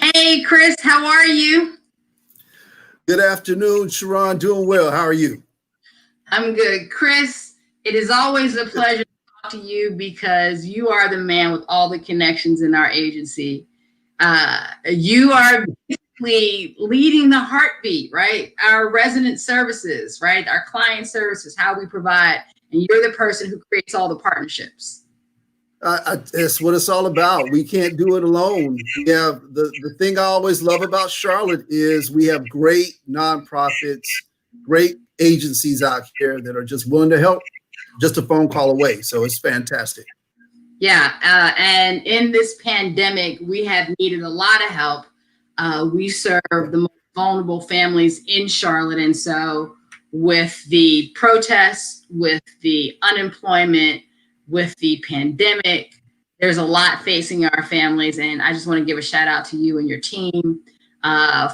Hey, Chris, how are you? Good afternoon, Sharon. Doing well. How are you? I'm good. Chris, it is always a pleasure to talk to you because you are the man with all the connections in our agency. You are basically leading the heartbeat, right? Our resident services, right? Our client services, how we provide, and you're the person who creates all the partnerships. It's what it's all about. We can't do it alone. We have the thing I always love about Charlotte is we have great nonprofits, great agencies out here that are just willing to help, just a phone call away. So it's fantastic. Yeah, and in this pandemic, we have needed a lot of help. We serve the most vulnerable families in Charlotte, and so with the protests, with the unemployment, with the pandemic, there's a lot facing our families. And I just want to give a shout out to you and your team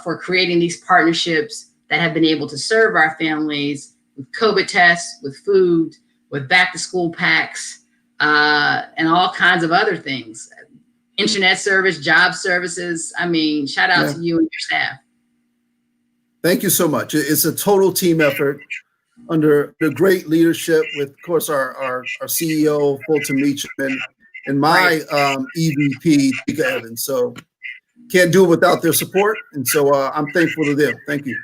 for creating these partnerships that have been able to serve our families with COVID tests, with food, with back to school packs and all kinds of other things. Internet service, job services. I mean, shout out Yeah. to you and your staff. Thank you so much. It's a total team effort under the great leadership with, of course, our CEO, Fulton Meacham, and my Right. EVP, Tika Evans. So can't do it without their support. And so I'm thankful to them. Thank you.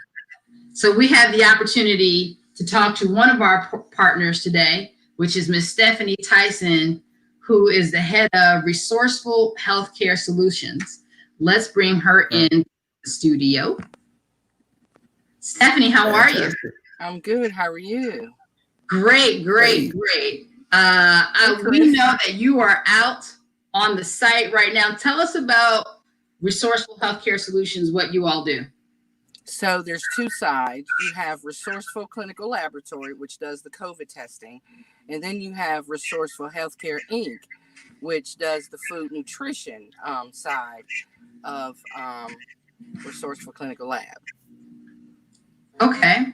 So we have the opportunity to talk to one of our partners today, which is Ms. Stephanie Tyson, who is the head of Resourceful Healthcare Solutions. Let's bring her in the studio. Stephanie, how are you? I'm good. How are you? Great. Hey. We know that you are out on the site right now. Tell us about Resourceful Healthcare Solutions, what you all do. So there's two sides. You have Resourceful Clinical Laboratory, which does the COVID testing. And then you have Resourceful Healthcare Inc., which does the food nutrition side of Resourceful Clinical Lab. Okay.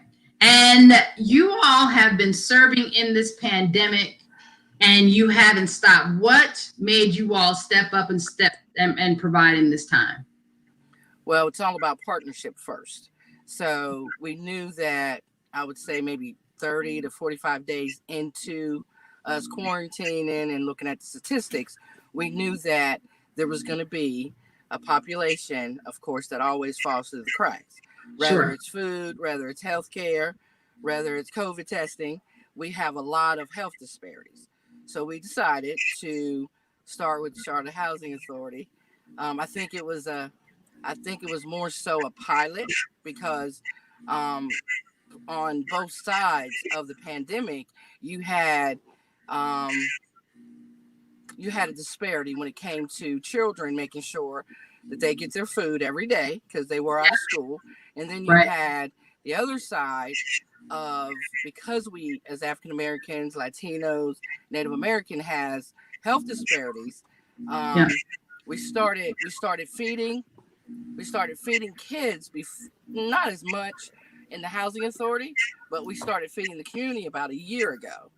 And you all have been serving in this pandemic and you haven't stopped. What made you all step up and provide in this time? Well, it's all about partnership first. So we knew that I would say maybe 30 to 45 days into us quarantining and looking at the statistics, we knew that there was going to be a population, of course, that always falls through the cracks. Whether it's food, whether it's healthcare, whether it's COVID testing, we have a lot of health disparities. So we decided to start with the Charlotte Housing Authority. I think it was more so a pilot because on both sides of the pandemic, you had a disparity when it came to children making sure that they get their food every day because they were out of school. And then you had the other side of, because we as African Americans, Latinos, Native American has health disparities, we started feeding kids, not as much in the housing authority, but we started feeding the community about a year ago.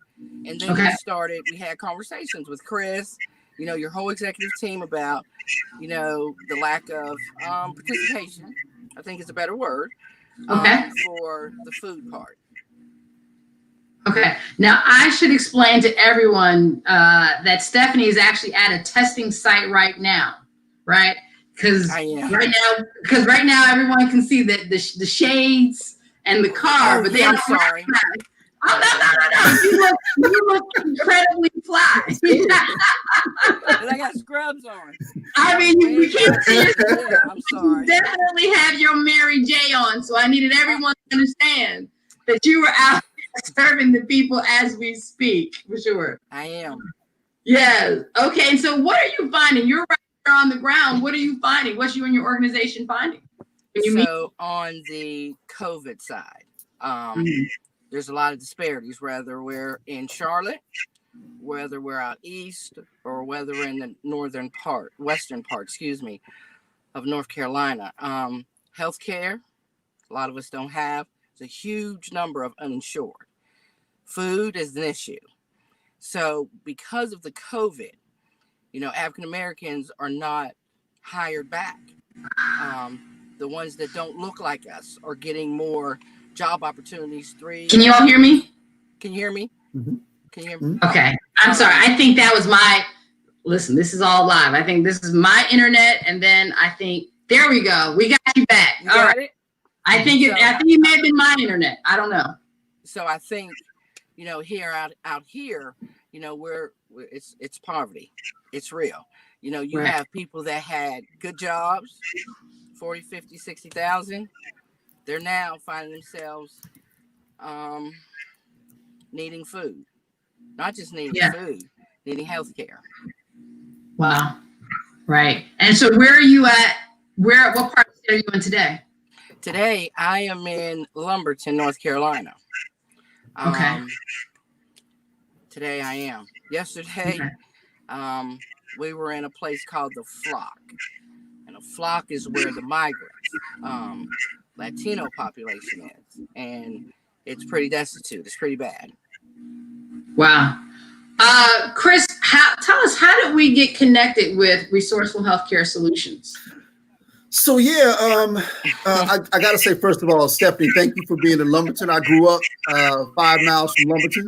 And then we had conversations with Chris, your whole executive team about, the lack of participation, I think is a better word, for the food part. Okay. Now I should explain to everyone that Stephanie is actually at a testing site right now, right? Because right now everyone can see that the shades and the car, but I'm sorry. Oh, no. You look incredibly fly. I got scrubs on. I mean, we can't see it. Yeah, I'm sorry. You definitely have your Mary J on, so I needed everyone to understand that you were out serving the people as we speak, for sure. I am. Yes. Okay, and so what are you finding? You're right there on the ground. What are you finding? What's you and your organization finding? On the COVID side, there's a lot of disparities, whether we're in Charlotte, whether we're out east, or whether we're in the western part, of North Carolina. Healthcare, a lot of us don't have. There's a huge number of uninsured. Food is an issue. So because of the COVID, African Americans are not hired back. The ones that don't look like us are getting more job opportunities. Can you all hear me? Can you hear me? Mm-hmm. Can you hear me? Okay. I'm sorry. I think that was listen, this is all live. I think this is my internet. And then I think, there we go. We got you back. You got it? I think it may have been my internet. I don't know. So I think, out here, it's poverty. It's real. You have people that had good jobs, 40, 50, 60,000. They're now finding themselves needing food. Not just needing food, needing health care. Wow. Right. And so where are you at? What part of the state are you in today? Today, I am in Lumberton, North Carolina. Okay. Today I am. Yesterday, we were in a place called the Flock. And a flock is where the migrants, Latino population is. And it's pretty destitute. It's pretty bad. Wow. Chris, tell us, how did we get connected with Resourceful Healthcare Solutions? So I got to say, first of all, Stephanie, thank you for being in Lumberton. I grew up 5 miles from Lumberton.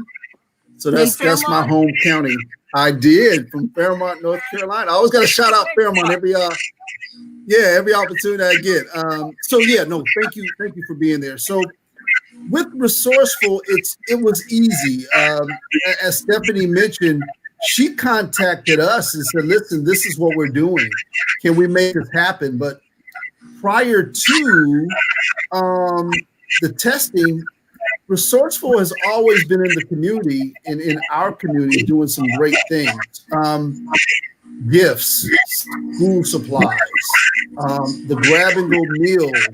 So that's my home county. I did, from Fairmont, North Carolina. I always got to shout out Fairmont every opportunity I get. Thank you for being there. So with Resourceful, it was easy. As Stephanie mentioned, she contacted us and said, "Listen, this is what we're doing. Can we make this happen?" But prior to the testing, Resourceful has always been in the community, in our community, doing some great things. Gifts, school supplies, the grab and go meals.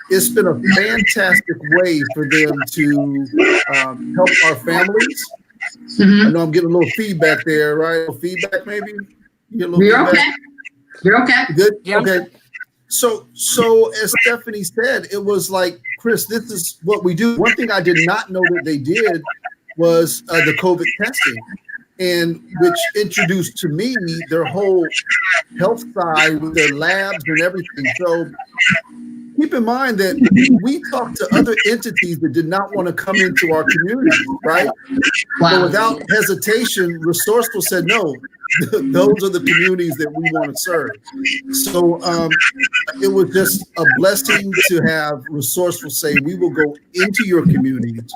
It's been a fantastic way for them to help our families. Mm-hmm. I know I'm getting a little feedback there, right? A little feedback, maybe? You're okay. You're okay. Good? Yep. Okay. So as Stephanie said, it was like, Chris, this is what we do. One thing I did not know that they did was the COVID testing, and which introduced to me their whole health side with their labs and everything. So keep in mind that we talked to other entities that did not want to come into our community, right? Wow. So without hesitation, Resourceful said, no, those are the communities that we want to serve. So it was just a blessing to have Resourceful say, we will go into your communities.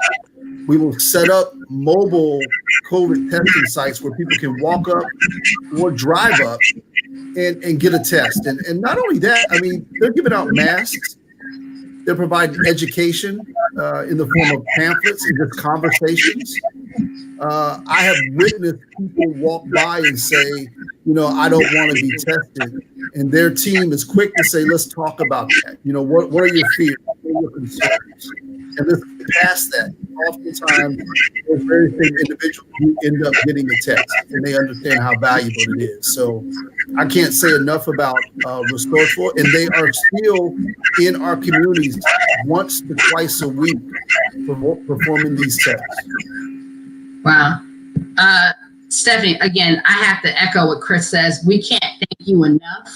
We will set up mobile COVID testing sites where people can walk up or drive up and get a test. And not only that, I mean, they're giving out masks. They're providing education in the form of pamphlets and just conversations. I have witnessed people walk by and say, I don't want to be tested. And their team is quick to say, let's talk about that. What are your fears? What are your concerns? And let's get past that. Oftentimes, there's very few individuals who end up getting a test, and they understand how valuable it is. So I can't say enough about Resourceful, and they are still in our communities once to twice a week performing these tests. Wow. Stephanie, again, I have to echo what Chris says. We can't thank you enough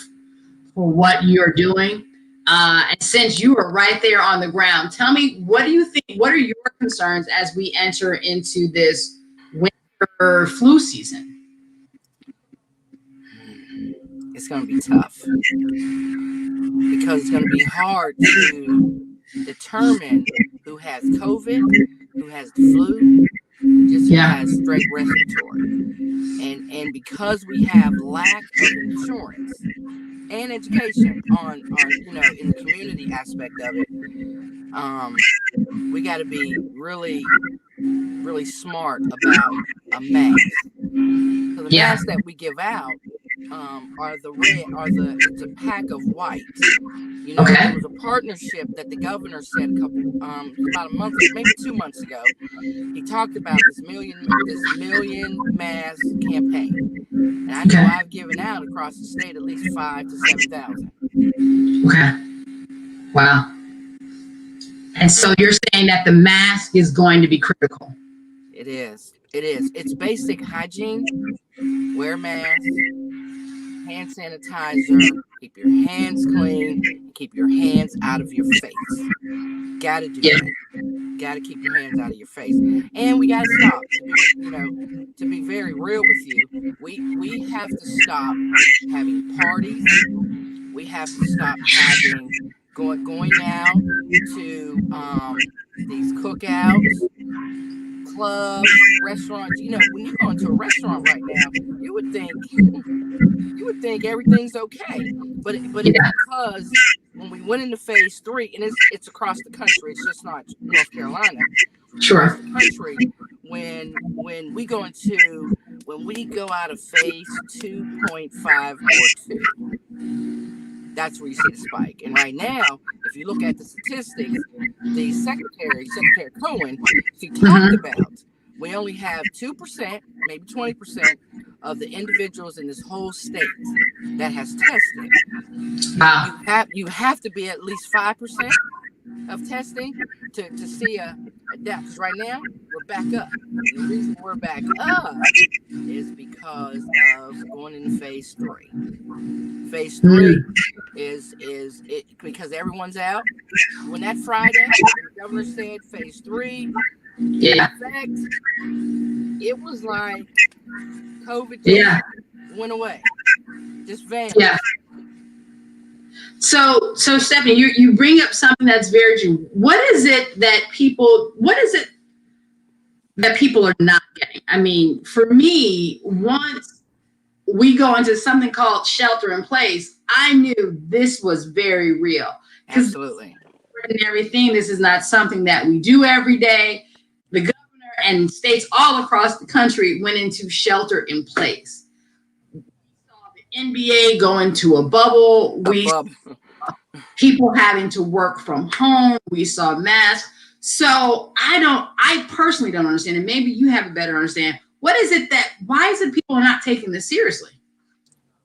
for what you're doing. And since you were right there on the ground, tell me, what do you think, what are your concerns as we enter into this winter flu season? It's going to be tough because it's going to be hard to determine who has COVID, who has the flu, just who has straight respiratory. And because we have lack of insurance and education on in the community aspect of it, we got to be really, really smart about a mask. So the masks that we give out it's a pack of white. There was a partnership that the governor said about a month, maybe 2 months ago. He talked about this million mask campaign. And I know I've given out across the state at least 5,000 to 7,000. Okay. Wow. And so you're saying that the mask is going to be critical. It is. It's basic hygiene. Wear masks. hand sanitizer, keep your hands clean, and keep your hands out of your face. Got to do that. Got to keep your hands out of your face. And we got to stop. To be very real with you, we have to stop having parties. We have to stop having going out to these cookouts, clubs, restaurants. When you go into a restaurant right now, you would think everything's okay, but it's because when we went into phase 3, and it's across the country, it's just not North Carolina. Sure. Across the country, when we go out of phase 2.5 or 2, that's where you see the spike. And right now, if you look at the statistics, the Secretary Cohen, she talked about we only have 2%, maybe 20% of the individuals in this whole state that has tested. You have to be at least 5% of testing to see a death. Because right now we're back up. And the reason we're back up is because of going into phase 3. Phase 3 is because everyone's out. When that Friday, the governor said phase 3, effect, it was like COVID just went away, just vanished. Yeah. So Stephanie, you bring up something that's very true. What is it that people are not getting? I mean, for me, once we go into something called shelter in place, I knew this was very real. Absolutely. Everything. This is not something that we do every day. The governor and states all across the country went into shelter in place. We saw the NBA go into a bubble. We saw people having to work from home. We saw masks. So I personally don't understand, and maybe you have a better understanding. Why is it people are not taking this seriously?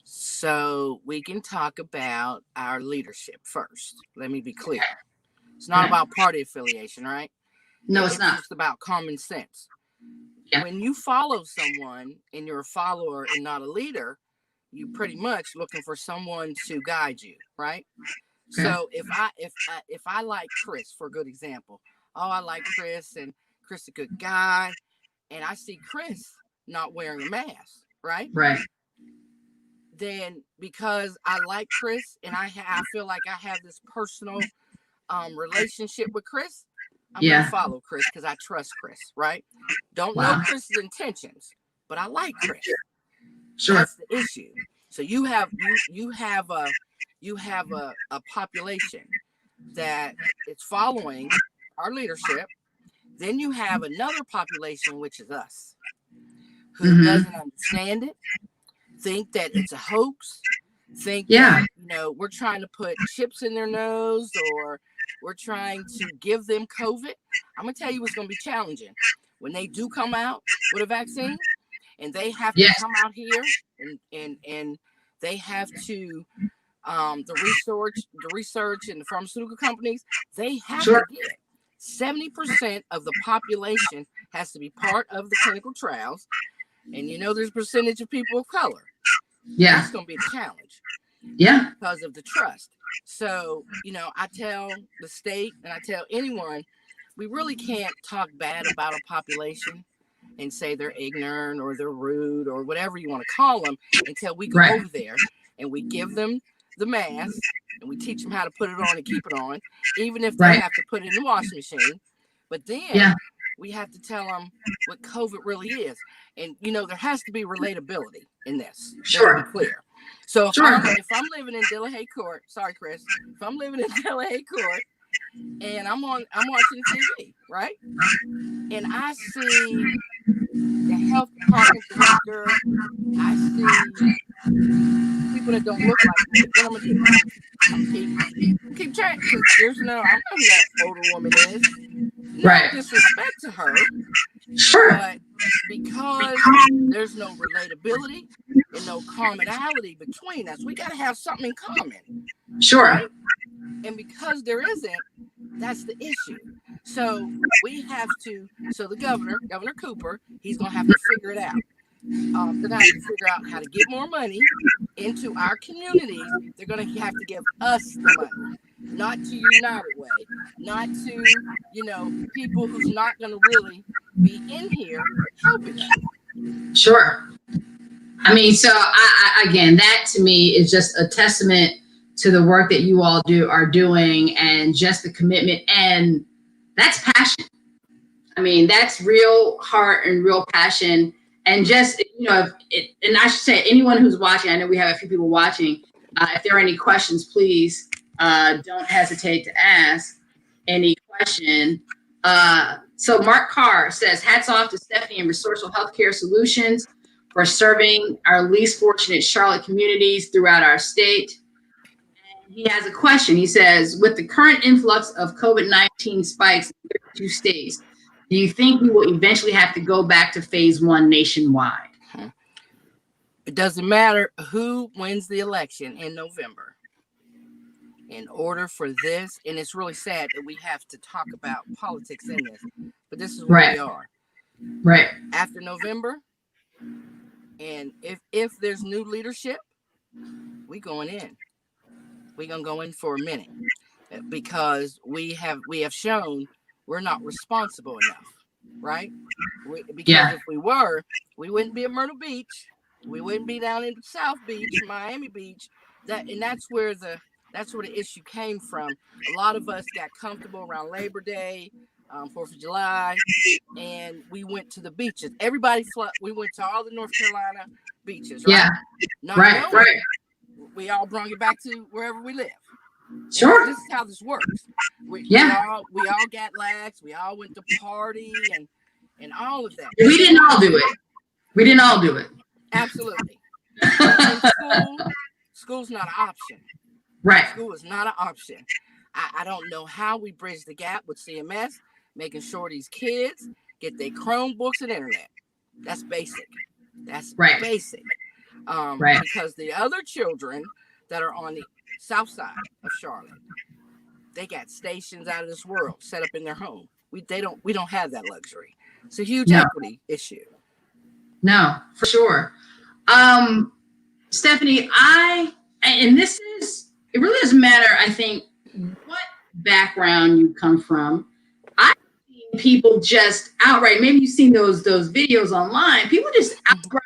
So we can talk about our leadership first. Let me be clear. It's not about party affiliation, right? No, it's not. It's about common sense. Yeah. When you follow someone and you're a follower and not a leader, you pretty much looking for someone to guide you, right? Okay. So if I like Chris, for a good example, I like Chris, and Chris is a good guy, and I see Chris not wearing a mask, right? Right. Then because I like Chris and I feel like I have this personal relationship with Chris, I'm gonna follow Chris because I trust Chris, right? Don't know Chris's intentions, but I like Chris. Sure. That's the issue. So you have a population that is following our leadership. Then you have another population, which is us, who doesn't understand it, think that it's a hoax, think that we're trying to put chips in their nose, or we're trying to give them COVID. I'm gonna tell you what's gonna be challenging when they do come out with a vaccine, and they have to come out here and they have to the research and the pharmaceutical companies, they have to get 70% of the population has to be part of the clinical trials, and there's a percentage of people of color. Yeah, that's gonna be a challenge. Yeah, because of the trust. So I tell the state and I tell anyone, we really can't talk bad about a population and say they're ignorant or they're rude or whatever you want to call them until we go over there and we give them the mask and we teach them how to put it on and keep it on, even if they have to put it in the washing machine. But then we have to tell them what COVID really is. And, there has to be relatability in this. Sure. To be clear. So if I'm living in Delahaye Court, sorry, Chris, if I'm living in Delahaye Court and I'm watching TV, right? And I see the health department director, I see people that don't look like me. What I'm gonna do? I'm keep track. There's I don't know who that older woman is. No disrespect to her. Sure. But because there's no relatability and no commonality between us, we gotta have something in common. Sure. Right? And because there isn't, that's the issue. So we have to. So the Governor Cooper, he's gonna have to figure it out. They're going to have to figure out how to get more money into our communities. They're going to have to give us the money, not to United Way, not to, people who's not going to really be in here helping us. Sure. I mean, so I again, that to me is just a testament to the work that you all are doing, and just the commitment, and that's passion. I mean, that's real heart and real passion, and just, and I should say, anyone who's watching, I know we have a few people watching, if there are any questions, please don't hesitate to ask any question. So Mark Carr says, hats off to Stephanie and Resourceful Healthcare Solutions for serving our least fortunate Charlotte communities throughout our state. And he has a question. He says, with the current influx of COVID-19 spikes in 32 states, do you think we will eventually have to go back to phase 1 nationwide? It doesn't matter who wins the election in November. In order for this, and it's really sad that we have to talk about politics in this, but this is where we are. Right. After November, and if there's new leadership, we going in. We're gonna go in for a minute, because we have shown we're not responsible enough, right? Because if we were, we wouldn't be at Myrtle Beach, we wouldn't be down in South Beach, Miami Beach. That's where the issue came from. A lot of us got comfortable around Labor Day, 4th of July, and we went to the beaches. Everybody we went to all the North Carolina beaches, right? Yeah. Right. We all brought it back to wherever we live. Sure. This is how this works. We all got lax. We all went to party and all of that. We didn't all do it. Absolutely. School's not an option. Right. School is not an option. I don't know how we bridge the gap with CMS, making sure these kids get their Chromebooks and internet. That's basic. That's basic. Because the other children that are on the south side of Charlotte, they got stations out of this world set up in their home. We don't have that luxury. It's a huge equity issue. No, for sure. Stephanie, it really doesn't matter, I think, what background you come from. I've seen people just outright, maybe you've seen those videos online, people just outright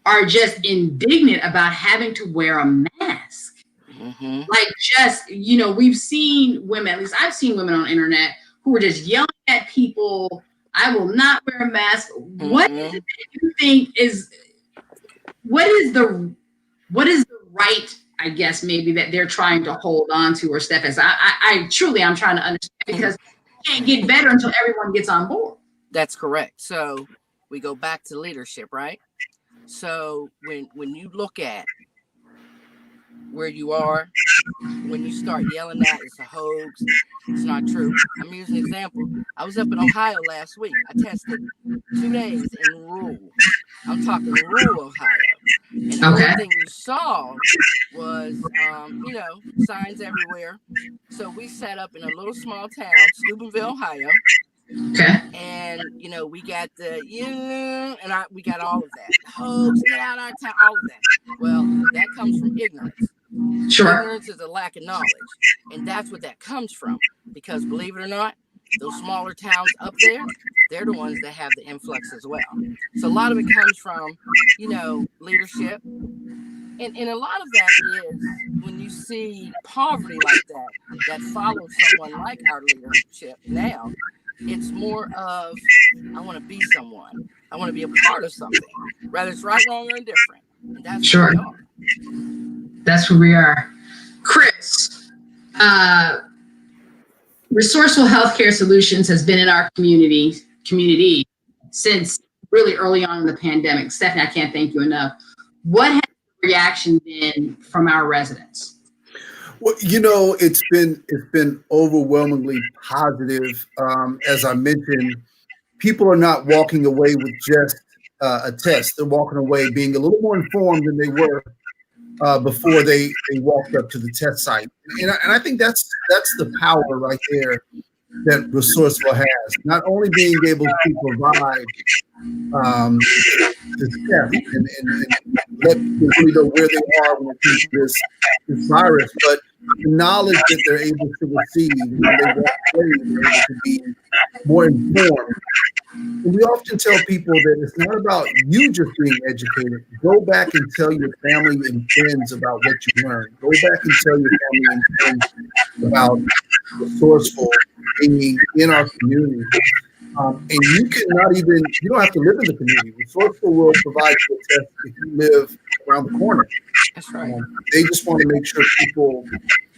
are just indignant about having to wear a mask. Mm-hmm. Like, just, we've seen women, at least I've seen women on the internet who are just yelling at people, I will not wear a mask. Mm-hmm. What is it that you think what is the right, I guess, maybe that they're trying to hold on to, or step as I'm trying to understand, because it can't get better until everyone gets on board. That's correct. So we go back to leadership, right? So when you look at where you are, when you start yelling at it's a hoax, it's not true. I'm using an example. I was up in Ohio last week. I tested 2 days in rural. I'm talking rural Ohio. And the only thing you saw was, signs everywhere. So we set up in a little small town, Steubenville, Ohio. Okay. And, we got we got all of that. Hoax, get out of our town, all of that. Well, that comes from ignorance. Sure. Ignorance is a lack of knowledge. And that's what that comes from. Because believe it or not, those smaller towns up there, they're the ones that have the influx as well. So a lot of it comes from, leadership. And a lot of that is when you see poverty like that follows someone like our leadership now, it's more of, I want to be someone. I want to be a part of something, whether it's right, wrong, or indifferent. And that's where we are. That's where we are. Chris, Resourceful Healthcare Solutions has been in our community since really early on in the pandemic. Stephanie, I can't thank you enough. What has the reaction been from our residents? Well, it's been overwhelmingly positive. As I mentioned, people are not walking away with just a test. They're walking away being a little more informed than they were before they walked up to the test site. And I think that's the power right there that Resourceful has. Not only being able to provide to test and let people really know where they are when it comes to this virus, but the knowledge that they're able to receive when they walk away, they're able to be more informed. And we often tell people that it's not about you just being educated. Go back and tell your family and friends about what you learned. Go back and tell your family and friends about Resourceful being in our community. And you don't have to live in the community. Resourceful will provide you a test if you live around the corner. That's right. They just want to make sure people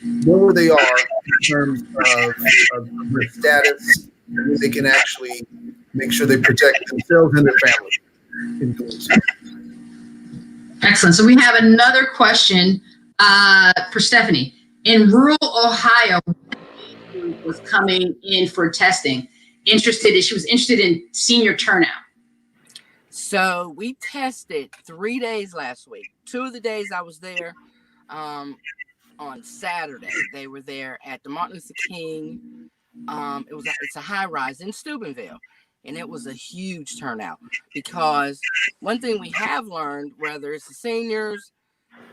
know where they are in terms of their status, and they can actually make sure they protect themselves and their family in doing so. Excellent. So we have another question for Stephanie. In rural Ohio, was coming in for testing. She was interested in senior turnout. So we tested 3 days last week. 2 of the days I was there on Saturday. They were there at the Martin Luther King. It's a high rise in Steubenville. And it was a huge turnout because one thing we have learned, whether it's the seniors,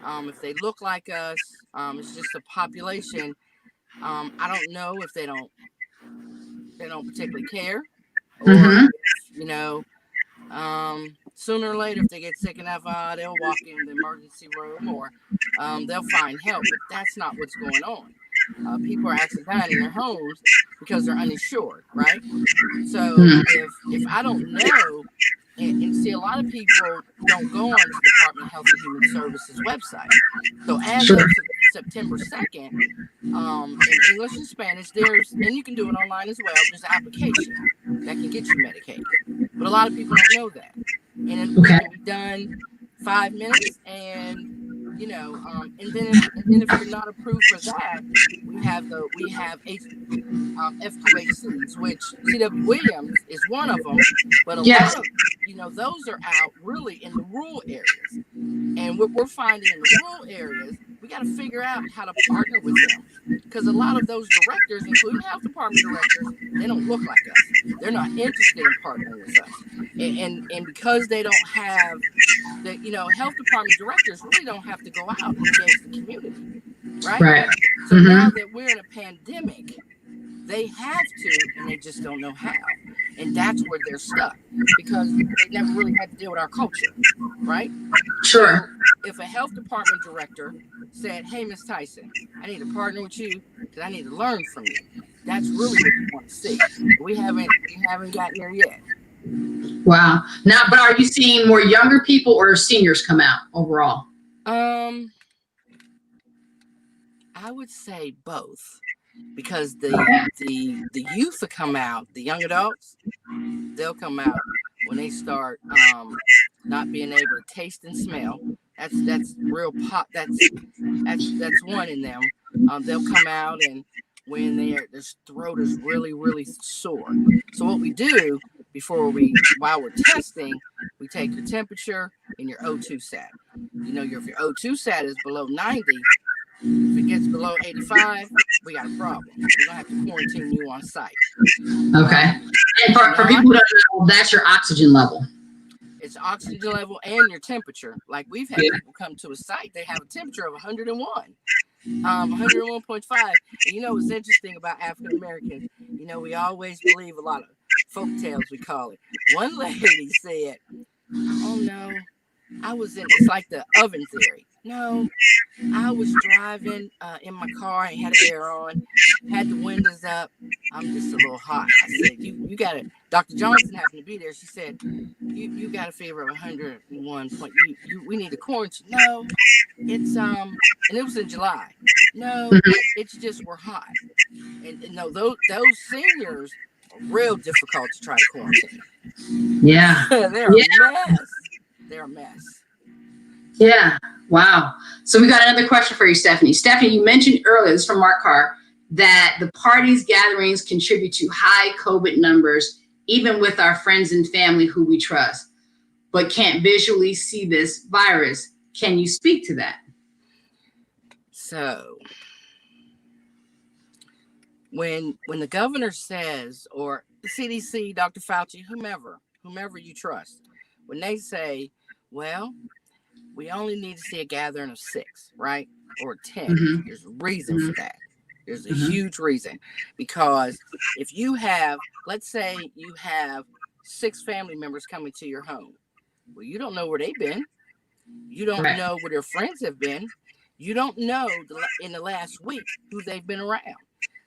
if they look like us, it's just the population. I don't know if they don't particularly care, or sooner or later, if they get sick enough, they'll walk in the emergency room or they'll find help. But that's not what's going on. People are actually dying in their homes because they're uninsured, right? So if I don't know, and see, a lot of people don't go on the Department of Health and Human Services website. So as of September 2nd, in English and Spanish, and you can do it online as well, there's an application that can get you Medicaid. But a lot of people don't know that. And it can be done 5 minutes, and and then if you're not approved for that, we have FQHCs, which C.W. Williams is one of them, but a lot of those are out really in the rural areas. And what we're finding in the rural areas, we got to figure out how to partner with them, because a lot of those directors, including health department directors, they don't look like us. They're not interested in partnering with us, and because they don't have the health department directors really don't have to go out and engage the community, right? So now that we're in a pandemic, they have to, and they just don't know how. And that's where they're stuck, because they never really had to deal with our culture, right? Sure. So if a health department director said, "Hey, Miss Tyson, I need to partner with you because I need to learn from you," that's really what we want to see. We haven't gotten there yet. Wow. Now, but are you seeing more younger people or seniors come out overall? I would say both, because the youth will come out, the young adults, they'll come out when they start not being able to taste and smell. That's real pop. That's one in them. They'll come out, and when their throat is really, really sore. So what we do while we're testing, we take your temperature and your O2 sat. If your O2 sat is below 90, if it gets below 85, we got a problem. We're gonna have to quarantine you on site. Okay. And for people who don't know, that's your oxygen level. It's oxygen level and your temperature. Like, we've had people come to a site, they have a temperature of 101. 101.5. And what's interesting about African Americans, we always believe a lot of folk tales, we call it. One lady said, "Oh no, it's like the oven theory. No, I was driving in my car, I had air on, had the windows up. I'm just a little hot." I said, you got it. Dr. Johnson happened to be there. She said, you got a fever of 101 point. We need to quarantine. No, it's and it was in July. No, it's just we're hot. And no, those seniors are real difficult to try to quarantine. Yeah. They're a mess. They're a mess. Yeah. Wow. So we got another question for you, Stephanie. Stephanie, you mentioned earlier, this is from Mark Carr, that the parties, gatherings contribute to high COVID numbers, even with our friends and family who we trust, but can't visually see this virus. Can you speak to that? So when the governor says, or the CDC, Dr. Fauci, whomever you trust, when they say, well, we only need to see a gathering of 6, right? Or 10. Mm-hmm. There's a reason Mm-hmm. for that. There's a Mm-hmm. huge reason. Because if you have, let's say you have 6 family members coming to your home. Well, you don't know where they've been. You don't Right. know where their friends have been. You don't know in the last week who they've been around.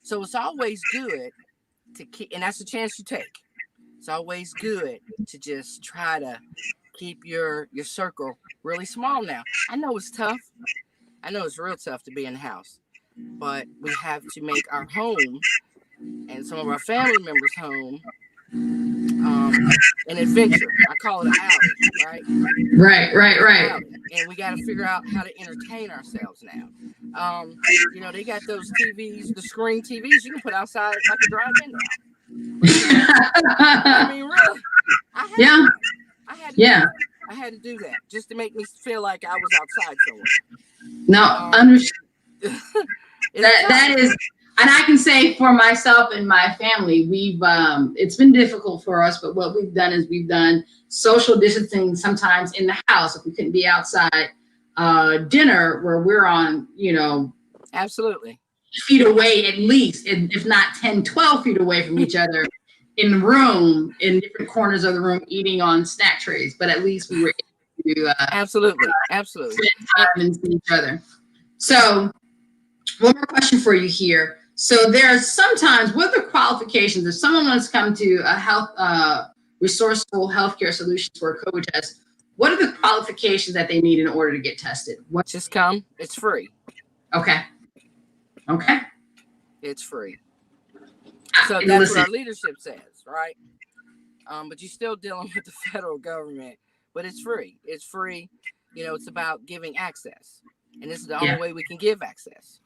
So it's always good to keep, and that's a chance you take. It's always good to just try to keep your circle really small now. I know it's tough. I know it's real tough to be in the house, but we have to make our home and some of our family members' home an adventure. I call it an outing, right? Right. And we got to figure out how to entertain ourselves now. You know, they got those TVs, the screen TVs you can put outside like a drive-in now. I mean, really. I had to do that just to make me feel like I was outside somewhere. No, understand. That is, and I can say for myself and my family, we've it's been difficult for us, but what we've done is we've done social distancing sometimes in the house if we couldn't be outside. Dinner where we're on, absolutely feet away at least, if not 10, 12 feet away from each other in the room, in different corners of the room, eating on snack trays, but at least we were able to absolutely spend time and see each other. So one more question for you here. So there's sometimes, what are the qualifications if someone wants to come to a resourceful healthcare solutions for a COVID test? What are the qualifications that they need in order to get tested? Just come. It's free. Okay. It's free. So that's what our leadership says, right? But you're still dealing with the federal government, but it's free. It's free. It's about giving access. And this is the only way we can give access.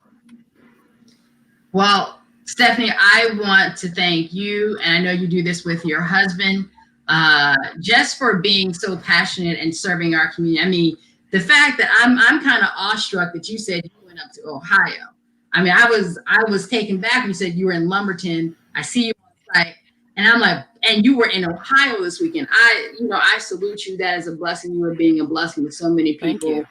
Well, Stephanie, I want to thank you, and I know you do this with your husband, just for being so passionate and serving our community. I mean, the fact that I'm kind of awestruck that you said you went up to Ohio. I mean, I was taken back when you said you were in Lumberton. I see you on site, and I'm like, and you were in Ohio this weekend. I salute you. That is a blessing. You are being a blessing to so many people,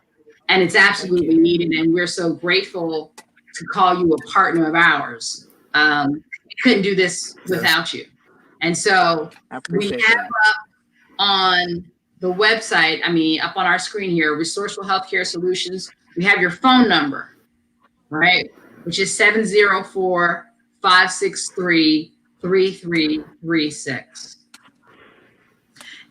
and it's absolutely needed. And we're so grateful to call you a partner of ours. We couldn't do this without you. And so we have up on the website, up on our screen here, Resourceful Healthcare Solutions. We have your phone number, right? Which is 704-563-3336.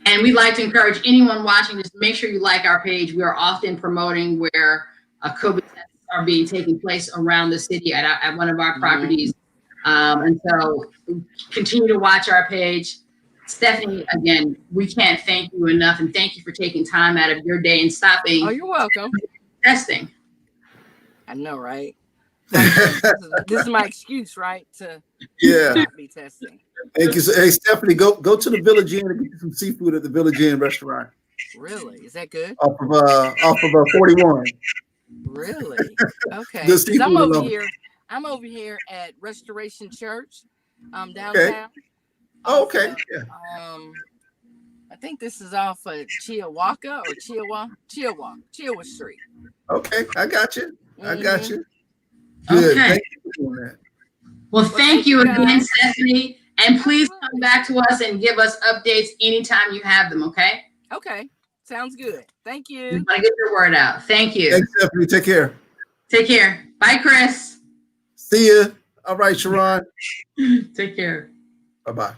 And we'd like to encourage anyone watching, just make sure you like our page. We are often promoting where COVID tests are being taking place around the city at one of our properties. And so continue to watch our page. Stephanie, again, we can't thank you enough, and thank you for taking time out of your day and stopping. Oh, you're welcome. Testing. I know, right? This is my excuse, right? To not be testing. Thank you. Hey, Stephanie, go to the Village Inn and get some seafood at the Village Inn restaurant. Really? Is that good? Off of 41. Really? Okay. I'm over here at Restoration Church, downtown. Okay. Okay. I think this is off of Chihuahua Street. Okay, I got you. Good. Okay. Thank you for doing that. Well, thank you again, Stephanie. And please come back to us and give us updates anytime you have them, okay? Okay. Sounds good. Thank you. You want to get your word out. Thank you. Thanks, Stephanie. Take care. Take care. Bye, Chris. See ya. All right, Sharon. Take care. Bye-bye.